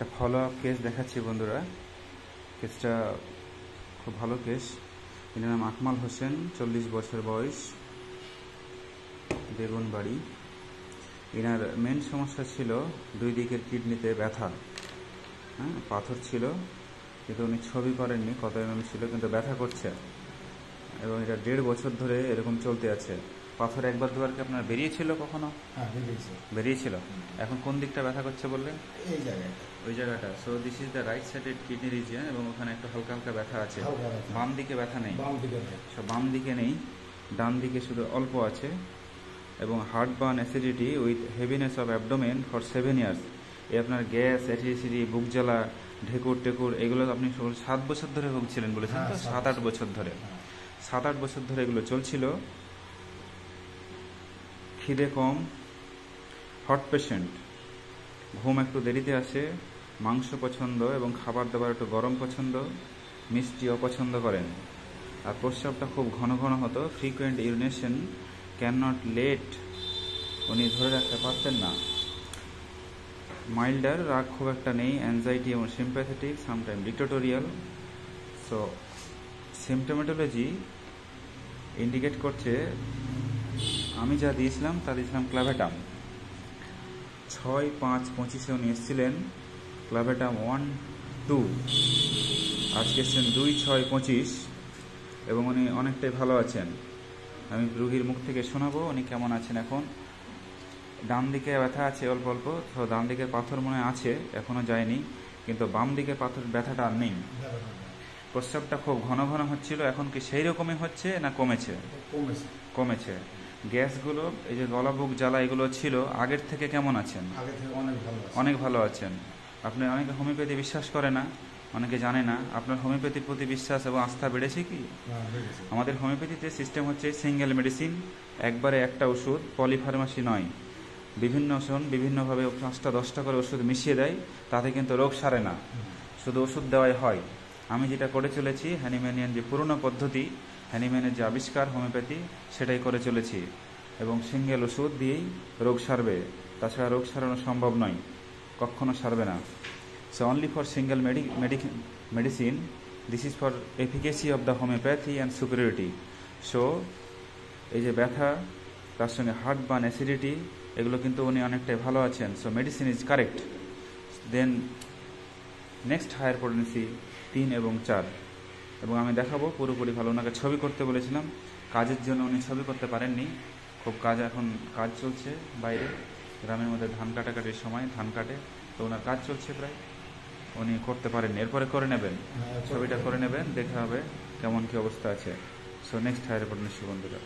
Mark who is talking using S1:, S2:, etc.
S1: একটা follow up case দেখাচ্ছি বন্ধুরা। কেসটা খুব ভালো কেস। এর নাম আকমাল হোসেন, 40 বছর বয়স, বেগুন বাড়ি। এনার মেন সমস্যা ছিল দুই দিকের কিডনিতে ব্যথা, পাথর ছিল, কিন্তু উনি ছবি করেননি কত এমএম ছিল, কিন্তু ব্যথা করছে এবং এটা 1.5 বছর ধরে এরকম চলতে আছে। পাথর একবার দুবার কি আপনার বেরিয়েছিল কখনো? বেরিয়েছিল। এখন কোন দিকটা ব্যথা করছে বললেন? ওই জায়গাটা। So this is the right sided kidney region এবং ওখানে একটু হালকা হালকা ব্যথা আছে। বাম দিকে ব্যথা নেই, বাম দিকে নেই, ডান দিকে শুধু অল্প আছে। এবং heart burn, acidity with heaviness of abdomen for 7 years. এই আপনার গ্যাস, অ্যাসিডিটি, বুক জ্বালা, ঢেকুর টেকুর, এগুলো আপনি 7 বছর ধরে ভুগছিলেন বলেছেন তো? 7-8 বছর ধরে, 7-8 বছর ধরে এগুলো চলছিল। খিদে কম, হট পেশেন্ট, ঘুম একটু দেরিতে আসে, মাংস পছন্দ এবং খাবার দাবার একটু গরম পছন্দ, মিষ্টি অপছন্দ করেন। আর প্রস্রাবটা খুব ঘন ঘন হতো। Frequent urination, can not late, উনি ধরে রাখতে পারতেন না। মাইল্ডার, রাগ খুব একটা নেই, অ্যাংজাইটি এবং sympathetic, sometime dictatorial. So symptomatology indicate করছে, আমি যা দিয়েছিলাম তা দিয়েছিলাম ক্লাভেটাম। 6-5-25 উনি এসেছিলেন, ক্লাভেটাম 1-2, আজকে এসেছেন 2-6-25 এবং উনি অনেকটাই ভালো আছেন। আমি রুগীর মুখ থেকে শোনাবো উনি কেমন আছেন এখন। ডান দিকে ব্যথা আছে অল্প অল্প, তো ডান দিকের পাথর মনে আছে, এখনো যায়নি, কিন্তু বাম দিকের পাথর ব্যথাটা আর নেই। প্রস্রাবটা খুব ঘন ঘন হচ্ছিল, এখন কি সেই রকমই হচ্ছে না কমেছে? কমেছে। গ্যাসগুলো, এই যে গলা বুক জ্বালা এগুলো ছিল, আগের থেকে কেমন আছেন? অনেক ভালো আছেন। আপনি অনেকে হোমিওপ্যাথি বিশ্বাস করে না, অনেকে জানে না। আপনার হোমিওপ্যাথির প্রতি বিশ্বাস এবং আস্থা বেড়েছে কি? আমাদের হোমিওপ্যাথিতে সিস্টেম হচ্ছে সিঙ্গেল মেডিসিন, একবারে একটা ওষুধ, পলিফার্মাসি নয়। বিভিন্ন ওষুধ বিভিন্নভাবে 5টা-10টা করে ওষুধ মিশিয়ে দেয়, তাতে কিন্তু রোগ সারে না, শুধু ওষুধ দেওয়াই হয়। আমি যেটা করে চলেছি, হ্যানিম্যানিয়ান যে পুরনো পদ্ধতি, হ্যানিম্যানের যে আবিষ্কার হোমিওপ্যাথি, সেটাই করে চলেছি এবং সিঙ্গেল ওষুধ দিয়েই রোগ সারবে। তাছাড়া রোগ সারানো সম্ভব নয়, কখনো সারবে না। So only for single medicine, this is for efficacy of the homeopathy and superiority. So এই যে ব্যথা, তার সঙ্গে হার্ট বার্ন, অ্যাসিডিটি, এগুলো কিন্তু উনি অনেকটাই ভালো আছেন। So medicine is correct. Then next higher potency 3 এবং 4, এবং আমি দেখাবো পুরোপুরি ভালো। ওনাকে ছবি করতে বলেছিলাম, কাজের জন্য উনি ছবি করতে পারেননি, খুব কাজ, এখন কাজ চলছে বাইরে গ্রামের মধ্যে, ধান কাটাকাটির সময় ধান কাটে, তো ওনার কাজ চলছে প্রায়, উনি করতে পারেননি। এরপরে করে নেবেন, ছবিটা করে নেবেন, দেখা হবে কেমন কি অবস্থা আছে। সো নেক্সট হায়ার পোটেন্সি বন্ধুরা।